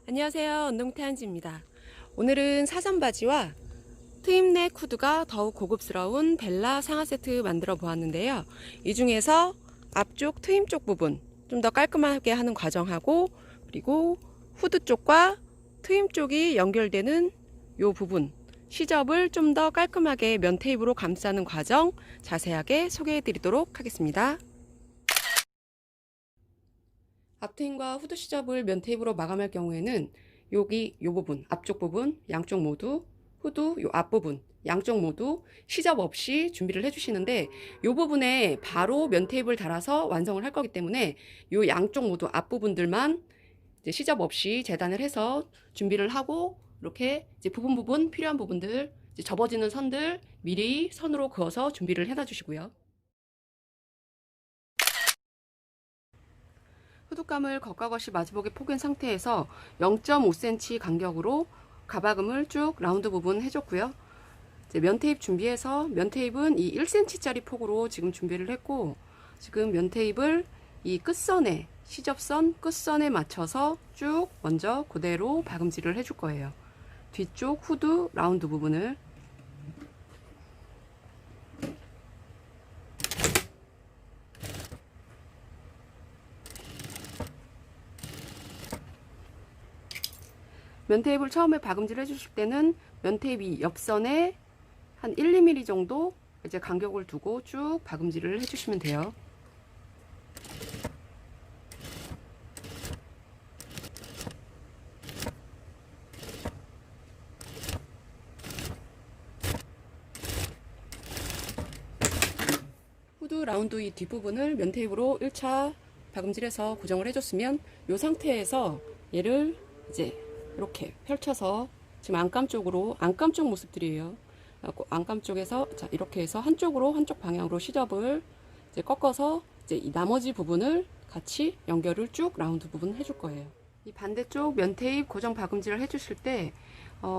안녕하세요. 운동태한지입니다. 오늘은 사전 바지와 트임넥 후드가 더욱 고급스러운 벨라 상하 세트 만들어 보았는데요. 이 중에서 앞쪽 트임 쪽 부분 좀 더 깔끔하게 하는 과정하고, 그리고 후드 쪽과 트임 쪽이 연결되는 이 부분 시접을 좀 더 깔끔하게 면 테이프로 감싸는 과정 자세하게 소개해 드리도록 하겠습니다. 앞트임과 후드 시접을 면 테이프로 마감할 경우에는 여기 이 부분, 앞쪽 부분 양쪽 모두, 후드 이 앞부분 양쪽 모두 시접 없이 준비를 해주시는데, 이 부분에 바로 면 테이프를 달아서 완성을 할 거기 때문에 이 양쪽 모두 앞부분들만 이제 시접 없이 재단을 해서 준비를 하고, 이렇게 이제 부분 필요한 부분들, 이제 접어지는 선들 미리 선으로 그어서 준비를 해놔 주시고요. 후드감을 겉과 겉이 마주보게 포갠 상태에서 0.5cm 간격으로 가박음을 쭉 라운드 부분 해줬고요. 이제 면 테이프 준비해서, 면 테이프는 이 1cm짜리 폭으로 지금 준비를 했고, 지금 면 테이프를 이 끝선에, 시접선 끝선에 맞춰서 쭉 먼저 그대로 박음질을 해줄 거예요. 뒤쪽 후드 라운드 부분을 면 테이프를 처음에 박음질 해주실 때는 면 테이프 옆선에 한 1, 2mm 정도 이제 간격을 두고 쭉 박음질을 해주시면 돼요. 후드 라운드 이 뒷부분을 면 테이프로 1차 박음질해서 고정을 해줬으면, 이 상태에서 얘를 이제 이렇게 펼쳐서, 지금 안감 쪽으로, 안감 쪽 모습들이에요. 안감 쪽에서 자 이렇게 해서 한쪽으로, 한쪽 방향으로 시접을 이제 꺾어서 이제 이 나머지 부분을 같이 연결을 쭉 라운드 부분 해줄 거예요. 이 반대쪽 면 테이프 고정 박음질을 해주실 때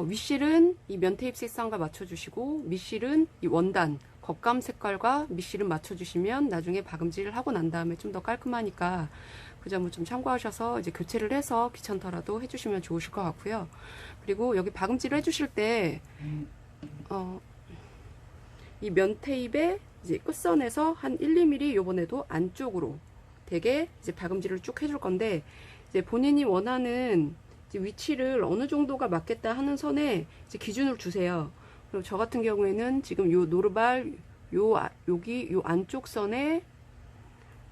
윗실은 이 면 테이프 색상과 맞춰주시고, 밑실은 이 원단 겉감 색깔과 밑실은 맞춰주시면 나중에 박음질을 하고 난 다음에 좀 더 깔끔하니까 그 점을 좀 참고하셔서 이제 교체를 해서 귀찮더라도 해주시면 좋으실 것 같고요. 그리고 여기 박음질을 해주실 때 이 면 테이프의 이제 끝선에서 한 1, 2mm 요번에도 안쪽으로 되게 이제 박음질을 쭉 해줄 건데, 이제 본인이 원하는 이제 위치를 어느 정도가 맞겠다 하는 선에 이제 기준을 주세요. 그리고 저 같은 경우에는 지금 요 노르발 여기 요 안쪽 선에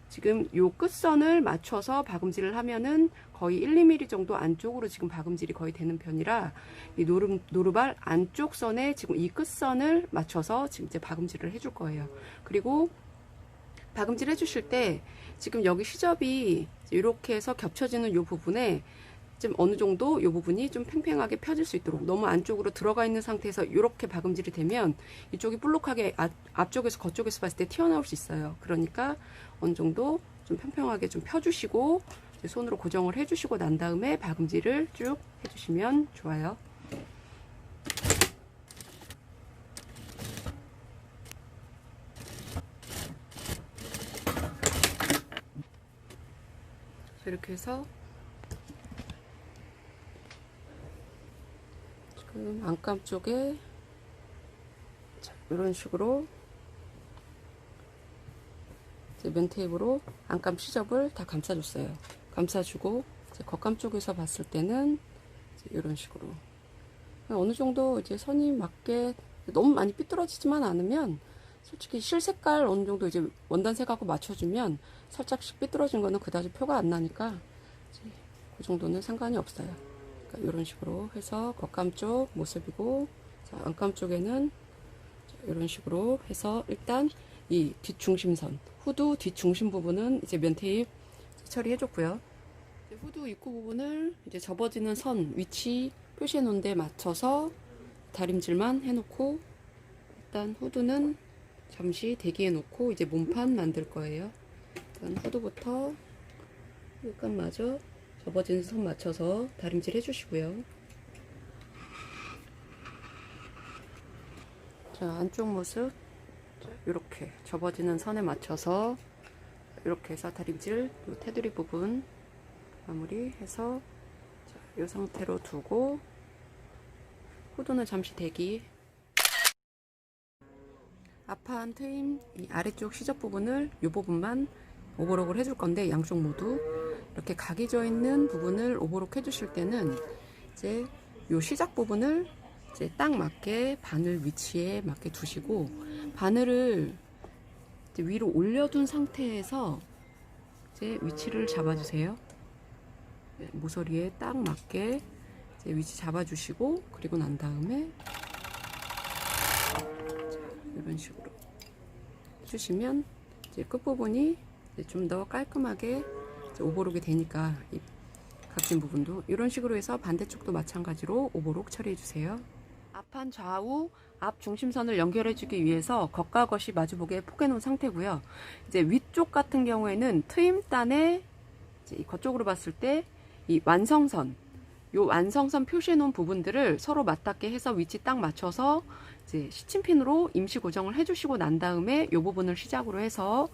지금 요 끝선을 맞춰서 박음질을 하면은 거의 1, 2mm 정도 안쪽으로 지금 박음질이 거의 되는 편이라, 이 노르발 안쪽 선에 지금 이 끝선을 맞춰서 지금 이제 박음질을 해줄 거예요. 그리고 박음질 해주실 때 지금 여기 시접이 이렇게 해서 겹쳐지는 요 부분에 좀 어느 정도 이 부분이 좀 팽팽하게 펴질 수 있도록, 너무 안쪽으로 들어가 있는 상태에서 이렇게 박음질이 되면 이쪽이 볼록하게 앞쪽에서 겉쪽에서 봤을 때 튀어나올 수 있어요. 그러니까 어느 정도 좀 평평하게 좀 펴주시고 손으로 고정을 해주시고 난 다음에 박음질을 쭉 해주시면 좋아요. 이렇게 해서 지금 안감 쪽에 이런 식으로 면 테이프로 안감 시접을 다 감싸줬어요. 감싸주고 이제 겉감 쪽에서 봤을 때는 이런 식으로 어느 정도 이제 선이 맞게, 너무 많이 삐뚤어지지만 않으면, 솔직히 실 색깔 어느 정도 이제 원단색하고 맞춰주면 살짝씩 삐뚤어진 거는 그다지 표가 안 나니까 그 정도는 상관이 없어요. 그러니까 이런 식으로 해서 겉감 쪽 모습이고, 자, 안감 쪽에는 이런 식으로 해서 일단 이 뒷중심선, 후드 뒷중심 부분은 이제 면 테이프 처리해줬고요. 후드 입구 부분을 이제 접어지는 선 위치 표시해 놓은 데 맞춰서 다림질만 해놓고, 일단 후드는 잠시 대기해 놓고 이제 몸판 만들 거예요. 일단 후드부터 끝마저 접어지는 선 맞춰서 다림질 해주시고요. 자, 안쪽 모습 이렇게 접어지는 선에 맞춰서 이렇게 해서 다림질 테두리 부분 마무리해서 이 상태로 두고 후드는 잠시 대기. 앞판 트임 이 아래쪽 시접 부분을 이 부분만 오버록을 해줄 건데, 양쪽 모두 이렇게 각이 져 있는 부분을 오버록 해주실 때는 이제 이 시작 부분을 이제 딱 맞게 바늘 위치에 맞게 두시고, 바늘을 이제 위로 올려둔 상태에서 이제 위치를 잡아주세요. 모서리에 딱 맞게 이제 위치 잡아주시고, 그리고 난 다음에 이런 식으로 해주시면 이제 끝부분이 좀 더 깔끔하게 오버록이 되니까, 이 각진 부분도 이런 식으로 해서 반대쪽도 마찬가지로 오버록 처리해주세요. 앞판 좌우 앞 중심선을 연결해주기 위해서 겉과 겉이 마주보게 포개놓은 상태고요. 이제 위쪽 같은 경우에는 트임단에 이제 이 겉쪽으로 봤을 때 이 완성선, 요 완성선 표시해놓은 부분들을 서로 맞닿게 해서 위치 딱 맞춰서 이제 시침핀으로 임시 고정을 해주시고 난 다음에 요 부분을 시작으로 해서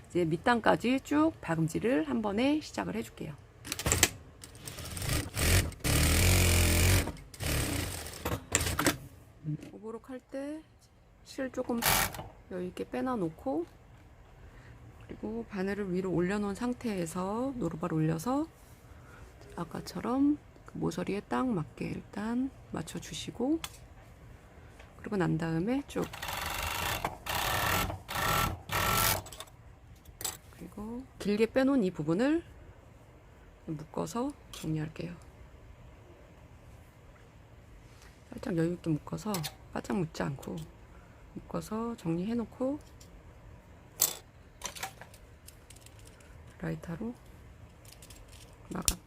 이제 밑단까지 쭉 박음질을 한 번에 시작을 해줄게요. 오버록 할 때 실 조금 여유있게 빼놔 놓고, 그리고 바늘을 위로 올려놓은 상태에서 노루발 올려서 아까처럼 그 모서리에 딱 맞게 일단 맞춰주시고, 그리고 난 다음에 쭉, 그리고 길게 빼놓은 이 부분을 묶어서 정리할게요. 살짝 여유있게 묶어서 바짝 묶지 않고 묶어서 정리해놓고 라이터로 마감.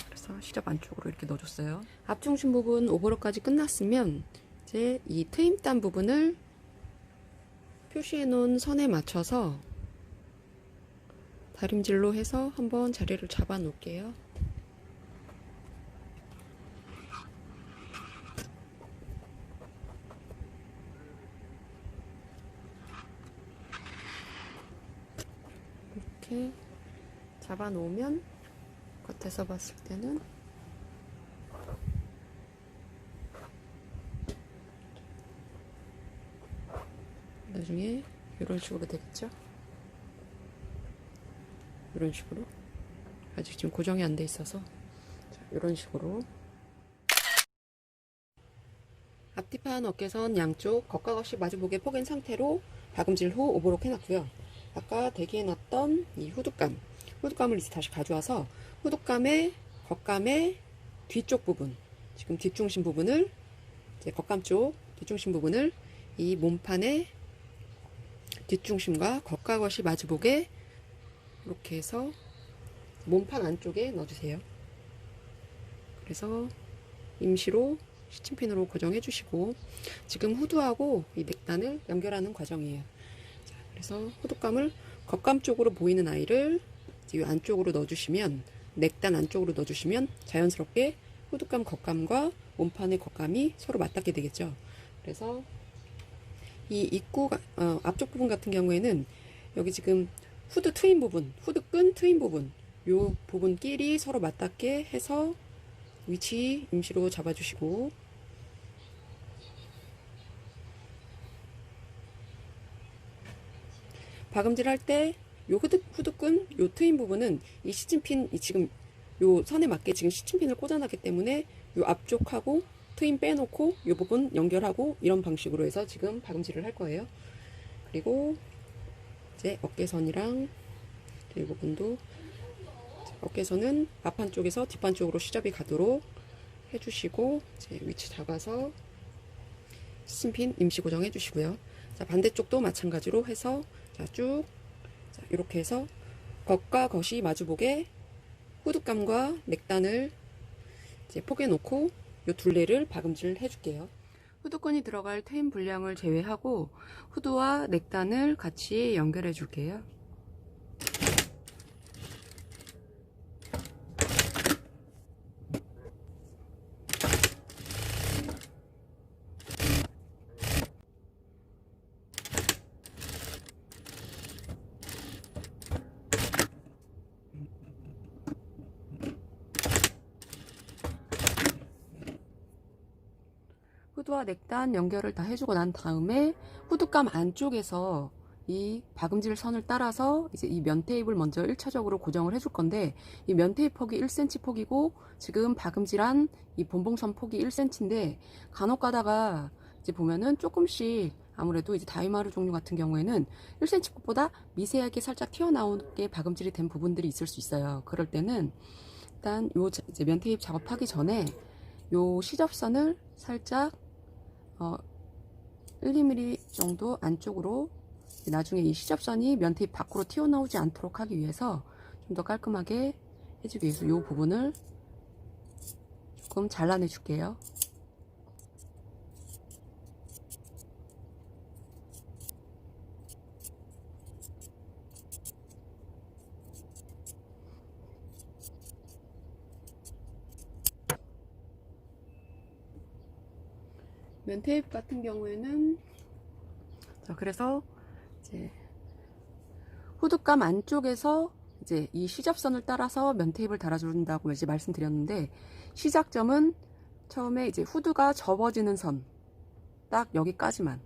그래서 시접 안쪽으로 이렇게 넣어줬어요. 앞중심 부분 오버록까지 끝났으면 이제 이 트임단 부분을 표시해놓은 선에 맞춰서 다림질로 해서 한번 자리를 잡아 놓을게요. 이렇게 잡아 놓으면 겉에서 봤을 때는 나중에 이런 식으로 되겠죠? 이런 식으로. 아직 지금 고정이 안 돼 있어서 이런 식으로. 앞뒤판 어깨선 양쪽 겉과 겉이 마주보게 포갠 상태로 박음질 후 오버록 해놨고요. 아까 대기해놨던 이 후드감을 이제 다시 가져와서 후드감의 겉감의 뒤쪽 부분, 지금 뒷중심 부분을 이제 겉감 쪽 뒷중심 부분을 이 몸판의 뒷중심과 겉과 겉이 마주보게 이렇게 해서 몸판 안쪽에 넣어주세요. 그래서 임시로 시침핀으로 고정해 주시고, 지금 후드하고 이 넥단을 연결하는 과정이에요. 자, 그래서 후드감을 겉감 쪽으로 보이는 아이를 이 안쪽으로 넣어주시면, 넥단 안쪽으로 넣어주시면 자연스럽게 후드감 겉감과 몸판의 겉감이 서로 맞닿게 되겠죠. 그래서 이 입구 앞쪽 부분 같은 경우에는 여기 지금 후드 트임 부분, 후드 끈 트임 부분, 요 부분끼리 서로 맞닿게 해서 위치 임시로 잡아주시고, 박음질 할 때 요 후드끈 요 트임 부분은 이 시침핀 지금 요 선에 맞게 지금 시침핀을 꽂아놨기 때문에 요 앞쪽하고 트임 빼놓고 요 부분 연결하고 이런 방식으로 해서 지금 박음질을 할 거예요. 그리고 이제 어깨선이랑 이 부분도, 어깨선은 앞판 쪽에서 뒷판 쪽으로 시접이 가도록 해주시고, 이제 위치 잡아서 시침핀 임시 고정해 주시고요. 자, 반대쪽도 마찬가지로 해서 자, 쭉 이렇게 해서 겉과 겉이 마주보게 후드감과 넥단을 이제 포개 놓고 요 둘레를 박음질 해줄게요. 후드끈이 들어갈 트임 분량을 제외하고 후드와 넥단을 같이 연결해 줄게요. 후드와 넥단 연결을 다 해주고 난 다음에 후드감 안쪽에서 이 박음질 선을 따라서 이제 이 면 테이프를 먼저 1차적으로 고정을 해줄 건데, 이 면 테이프 폭이 1cm 폭이고 지금 박음질한 이 본봉선 폭이 1cm인데, 간혹 가다가 이제 보면은 조금씩 아무래도 이제 다이마루 종류 같은 경우에는 1cm 폭보다 미세하게 살짝 튀어나오게 박음질이 된 부분들이 있을 수 있어요. 그럴 때는 일단 요 이제 면 테이프 작업하기 전에 요 시접선을 살짝 1, 2mm 정도 안쪽으로, 나중에 이 시접선이 면 테이프 밖으로 튀어나오지 않도록 하기 위해서 좀 더 깔끔하게 해주기 위해서 이 부분을 조금 잘라내 줄게요. 면 테이프 같은 경우에는, 자, 그래서 이제 후드감 안쪽에서 이제 이 시접선을 따라서 면 테이프를 달아준다고 이제 말씀드렸는데, 시작점은 처음에 이제 후드가 접어지는 선, 딱 여기까지만.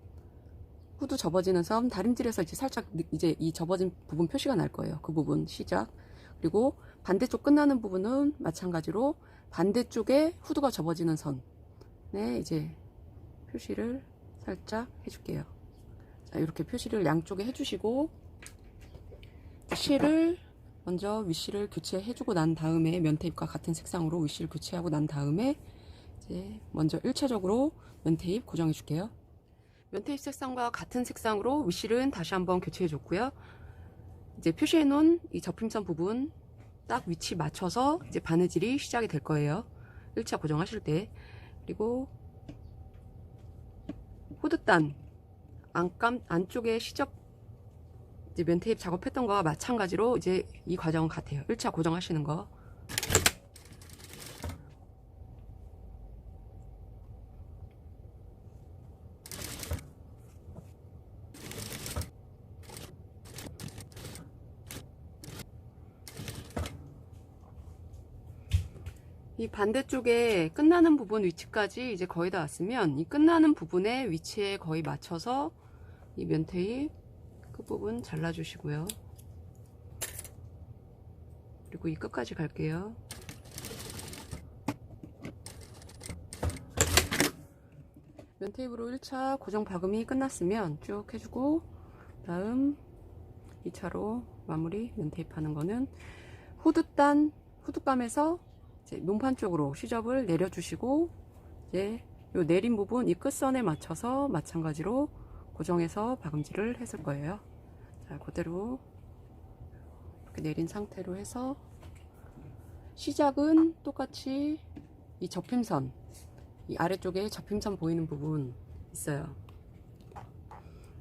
후드 접어지는 선, 다림질에서 이제 살짝 이제 이 접어진 부분 표시가 날 거예요. 그 부분 시작. 그리고 반대쪽 끝나는 부분은 마찬가지로 반대쪽에 후드가 접어지는 선에 이제 표시를 살짝 해줄게요. 자, 이렇게 표시를 양쪽에 해주시고, 실을 먼저 윗실을 교체해주고 난 다음에 면 테이프와 같은 색상으로 윗실 교체하고 난 다음에 이제 먼저 1차적으로 면 테이프 고정해 줄게요. 면 테이프 색상과 같은 색상으로 윗실은 다시 한번 교체해 줬고요. 이제 표시해 놓은 이 접힘선 부분 딱 위치 맞춰서 이제 바느질이 시작이 될 거예요. 1차 고정하실 때. 그리고 후드단 안쪽에 시접 이제 면 테이프 작업했던 거와 마찬가지로 이제 이 과정은 같아요. 1차 고정하시는 거. 이 반대쪽에 끝나는 부분 위치까지 이제 거의 다 왔으면, 이 끝나는 부분의 위치에 거의 맞춰서 이 면 테이프 끝부분 잘라주시고요. 그리고 이 끝까지 갈게요. 면 테이프로 1차 고정 박음이 끝났으면 쭉 해주고, 다음 2차로 마무리 면 테이프 하는 거는 후드감에서 이제 몸판 쪽으로 시접을 내려주시고, 이제 요 내린 부분 이 끝선에 맞춰서 마찬가지로 고정해서 박음질을 했을 거예요. 자, 그대로 이렇게 내린 상태로 해서 시작은 똑같이 이 접힘선, 이 아래쪽에 접힘선 보이는 부분 있어요.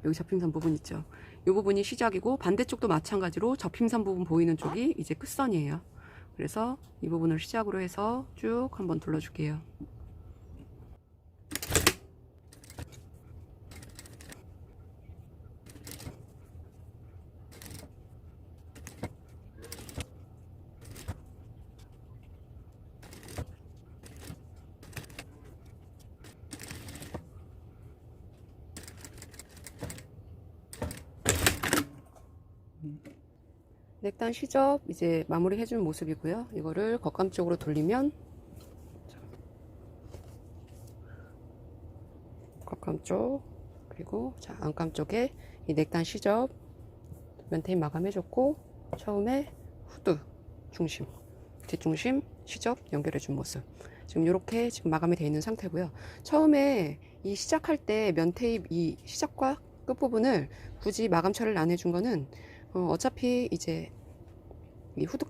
여기 접힘선 부분 있죠. 이 부분이 시작이고, 반대쪽도 마찬가지로 접힘선 부분 보이는 쪽이 이제 끝선이에요. 그래서 이 부분을 시작으로 해서 쭉 한번 둘러줄게요. 넥단 시접 이제 마무리 해준 모습이고요. 이거를 겉감 쪽으로 돌리면, 겉감 쪽, 그리고 자, 안감 쪽에 이 넥단 시접 면 테이프 마감해줬고, 처음에 후드 중심, 뒷중심 시접 연결해준 모습. 지금 이렇게 지금 마감이 되어 있는 상태고요. 처음에 이 시작할 때 면 테이프 이 시작과 끝부분을 굳이 마감 처리를 안 해준 거는, 어차피 이제 이 후드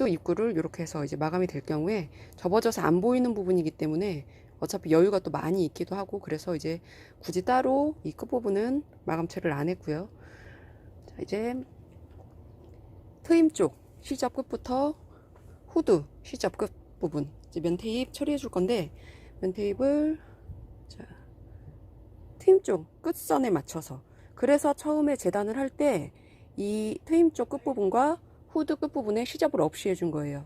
입구를 이렇게 해서 이제 마감이 될 경우에 접어져서 안 보이는 부분이기 때문에 어차피 여유가 또 많이 있기도 하고, 그래서 이제 굳이 따로 이 끝부분은 마감 처리를 안 했고요. 자, 이제 트임 쪽 시접 끝부터 후드 시접 끝 부분 이제 면 테이프 처리해 줄 건데, 면 테이프를 자, 트임 쪽 끝선에 맞춰서, 그래서 처음에 재단을 할 때 이 트임 쪽 끝부분과 후드 끝부분에 시접을 없이 해준 거예요.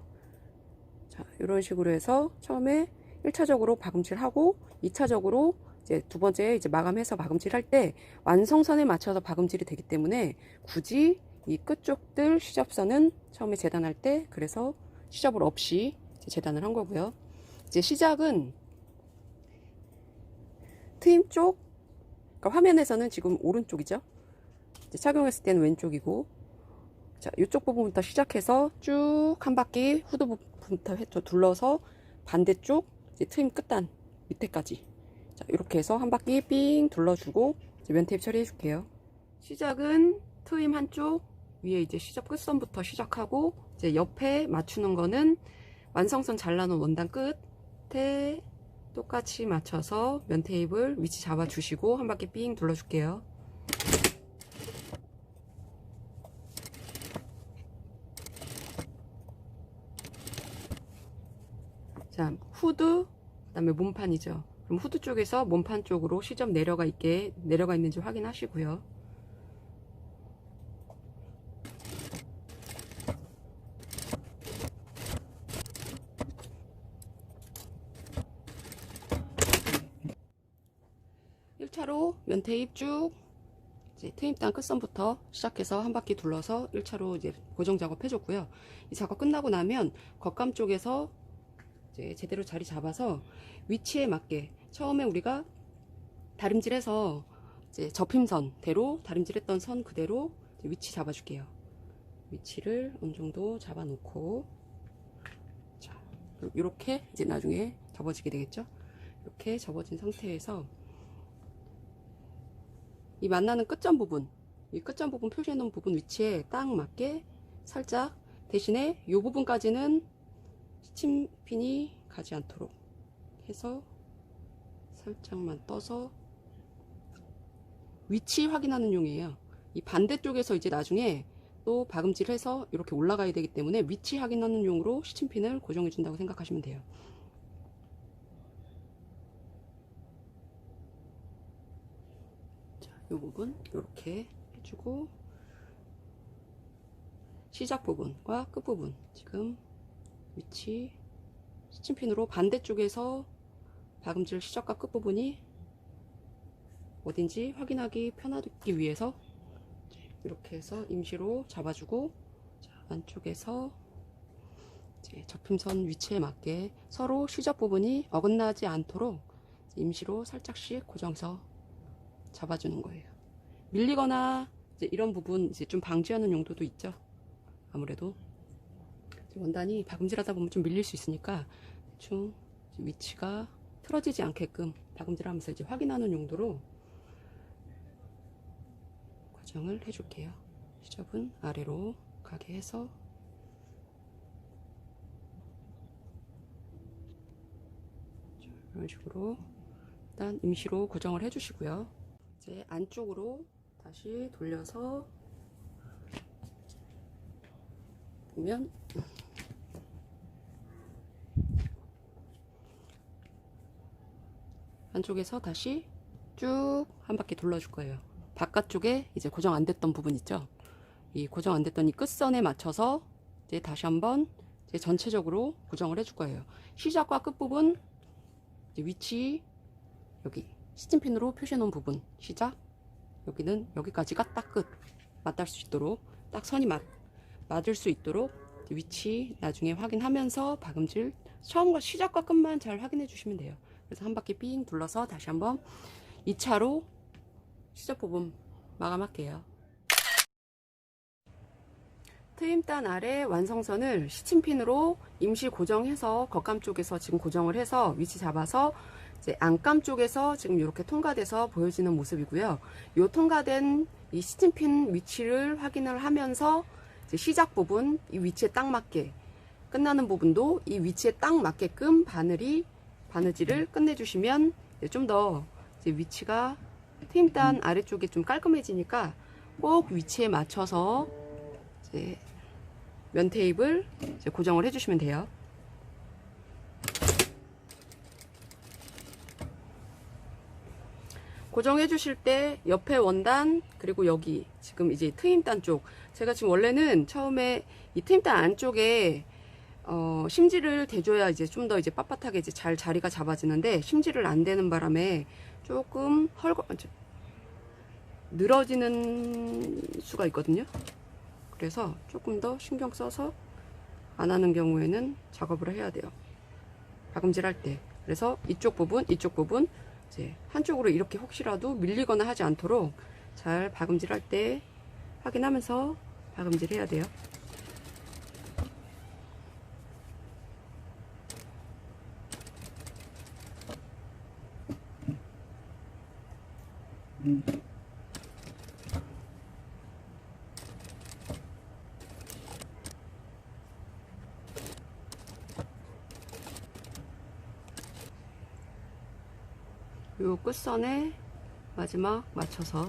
자, 이런 식으로 해서 처음에 1차적으로 박음질하고 2차적으로 이제 두 번째 이제 마감해서 박음질 할 때 완성선에 맞춰서 박음질이 되기 때문에 굳이 이 끝쪽들 시접선은 처음에 재단할 때 그래서 시접을 없이 재단을 한 거고요. 이제 시작은 트임 쪽, 그러니까 화면에서는 지금 오른쪽이죠. 이제 착용했을 때는 왼쪽이고, 자, 이쪽 부분부터 시작해서 쭉 한 바퀴 후드 부분부터 둘러서 반대쪽 이제 트임 끝단 밑에까지, 자, 이렇게 해서 한 바퀴 삥 둘러주고 이제 면테이프 처리해 줄게요. 시작은 트임 한쪽 위에 이제 시접 끝선부터 시작하고, 이제 옆에 맞추는 거는 완성선 잘라놓은 원단 끝에 똑같이 맞춰서 면테이프를 위치 잡아 주시고 한 바퀴 삥 둘러 줄게요. 자, 후드, 그 다음에 몸판이죠. 그럼 후드 쪽에서 몸판 쪽으로 시접 내려가 있는지 확인하시고요. (1차로) 면테이프 쭉 이제 트임단 끝선부터 시작해서 한 바퀴 둘러서 1차로 이제 고정 작업 해줬고요. 이 작업 끝나고 나면 겉감 쪽에서 이제 제대로 자리 잡아서 위치에 맞게 처음에 우리가 다림질해서 이제 접힘선대로 다림질했던 선 그대로 위치 잡아줄게요. 위치를 어느 정도 잡아놓고, 자, 이렇게 이제 나중에 접어지게 되겠죠. 이렇게 접어진 상태에서 이 만나는 끝점 부분, 이 끝점 부분 표시해 놓은 부분 위치에 딱 맞게 살짝, 대신에 이 부분까지는 스팀핀이 가지 않도록 해서 살짝만 떠서 위치 확인하는 용이에요. 이 반대쪽에서 이제 나중에 또 박음질해서 이렇게 올라가야 되기 때문에 위치 확인하는 용으로 스팀핀을 고정해 준다고 생각하시면 돼요. 이 부분 이렇게 해주고, 시작 부분과 끝 부분 지금 위치 스팀핀으로 반대쪽에서 박음질 시작과 끝 부분이 어딘지 확인하기 편하기 위해서 이렇게 해서 임시로 잡아주고, 자, 안쪽에서 이제 접힘선 위치에 맞게 서로 시접 부분이 어긋나지 않도록 임시로 살짝씩 고정해서 잡아주는 거예요. 밀리거나 이제 이런 부분 이제 좀 방지하는 용도도 있죠. 아무래도 원단이 박음질하다 보면 좀 밀릴 수 있으니까 대충 위치가 틀어지지 않게끔 박음질하면서 이제 확인하는 용도로 고정을 해줄게요. 시접은 아래로 가게 해서 이런 식으로 일단 임시로 고정을 해주시고요. 이제 안쪽으로 다시 돌려서 보면 안쪽에서 다시 쭉 한 바퀴 돌려줄 거예요. 바깥쪽에 이제 고정 안 됐던 부분 있죠. 이 고정 안 됐던 이 끝선에 맞춰서 이제 다시 한번 이제 전체적으로 고정을 해줄 거예요. 시작과 끝 부분 이제 위치 여기 스팀핀으로 표시해 놓은 부분 시작, 여기는 여기까지가 딱 끝 맞닿을 수 있도록 딱 선이 맞을 수 있도록 위치 나중에 확인하면서 박음질 처음과 시작과 끝만 잘 확인해 주시면 돼요. 그래서 한 바퀴 삥 둘러서 다시 한번 2차로 시접 부분 마감할게요. 트임단 아래 완성선을 시침핀으로 임시 고정해서 겉감 쪽에서 지금 고정을 해서 위치 잡아서 이제 안감 쪽에서 지금 이렇게 통과돼서 보여지는 모습이고요. 이 통과된 이 시침핀 위치를 확인을 하면서 이제 시작 부분 이 위치에 딱 맞게, 끝나는 부분도 이 위치에 딱 맞게끔 바느질을 끝내주시면 좀 더 위치가 트임단 아래쪽에 좀 깔끔해지니까 꼭 위치에 맞춰서 이제 면 테이프를 이제 고정을 해주시면 돼요. 고정해 주실 때 옆에 원단 그리고 여기 지금 이제 트임단 쪽, 제가 지금 원래는 처음에 이 트임단 안쪽에 심지를 대줘야 이제 좀 더 이제 빳빳하게 이제 잘 자리가 잡아지는데, 심지를 안 대는 바람에 조금 늘어지는 수가 있거든요. 그래서 조금 더 신경 써서 안 하는 경우에는 작업을 해야 돼요. 박음질 할 때. 그래서 이쪽 부분 이제 한쪽으로 이렇게 혹시라도 밀리거나 하지 않도록 잘 박음질 할 때 확인하면서 박음질 해야 돼요. 요 끝선에 마지막 맞춰서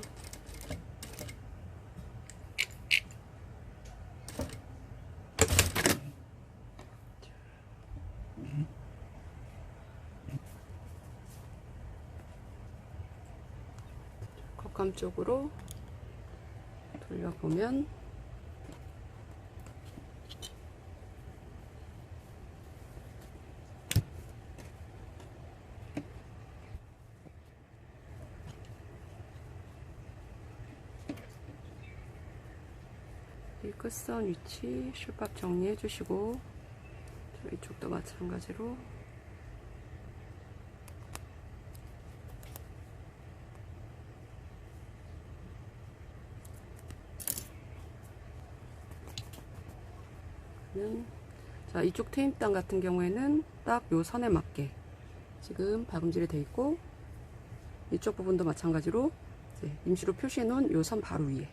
겉감 쪽으로 돌려보면 이 끝선 위치 실밥 정리해 주시고, 이쪽도 마찬가지로 자, 이쪽 트임땅 같은 경우에는 딱 요 선에 맞게 지금 박음질이 되어 있고, 이쪽 부분도 마찬가지로 이제 임시로 표시해 놓은 요 선 바로 위에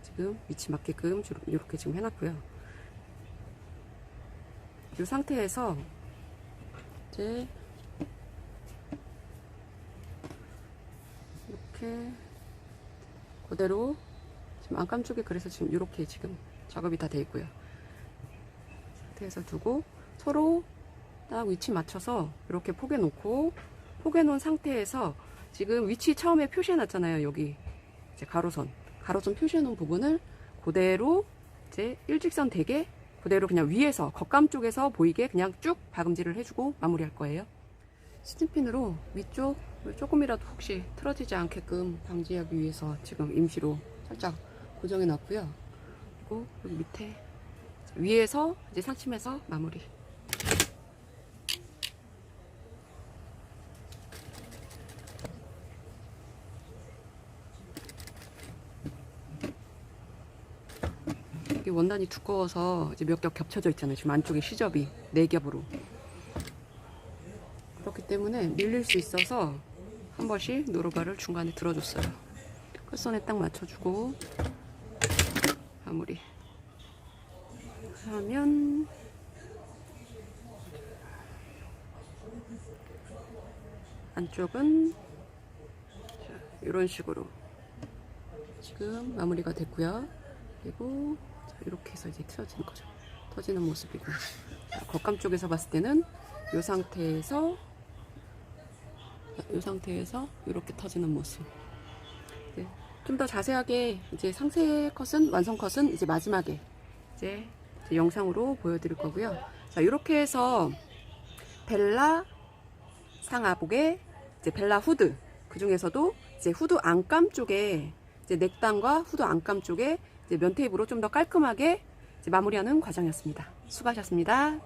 지금 위치 맞게끔 이렇게 지금 해놨고요. 이 상태에서 이제 이렇게 그대로 지금 안감 쪽에, 그래서 지금 이렇게 지금 작업이 다 되어 있고요. 상태에서 두고 서로 딱 위치 맞춰서 이렇게 포개 놓고, 포개 놓은 상태에서 지금 위치 처음에 표시해 놨잖아요. 여기 이제 가로선 표시해 놓은 부분을 그대로 이제 일직선 되게 그대로 그냥 위에서 겉감 쪽에서 보이게 그냥 쭉 박음질을 해주고 마무리할 거예요. 시즌핀으로 위쪽 조금이라도 혹시 틀어지지 않게끔 방지하기 위해서 지금 임시로 살짝 고정해 놨고요. 그리고 여기 밑에 위에서 이제 상침해서 마무리. 이게 원단이 두꺼워서 이제 몇 겹 겹쳐져 있잖아요. 지금 안쪽에 시접이 4겹으로. 그렇기 때문에 밀릴 수 있어서 한 번씩 노루발을 중간에 들어줬어요. 끝선에 딱 맞춰주고 마무리 하면, 안쪽은 이런 식으로 지금 마무리가 됐고요. 그리고 이렇게 해서 이제 틀어지는 거죠. 터지는 모습이고, 겉감 쪽에서 봤을 때는 이 상태에서 이렇게 터지는 모습. 네, 좀 더 자세하게 이제 상세 컷은, 완성 컷은 이제 마지막에 이제 영상으로 보여드릴 거고요. 자, 이렇게 해서 벨라 상아복의 이제 벨라 후드, 그 중에서도 이제 후드 안감 쪽에 이제 넥단과 후드 안감 쪽에 이제 면테이프로 좀 더 깔끔하게 이제 마무리하는 과정이었습니다. 수고하셨습니다.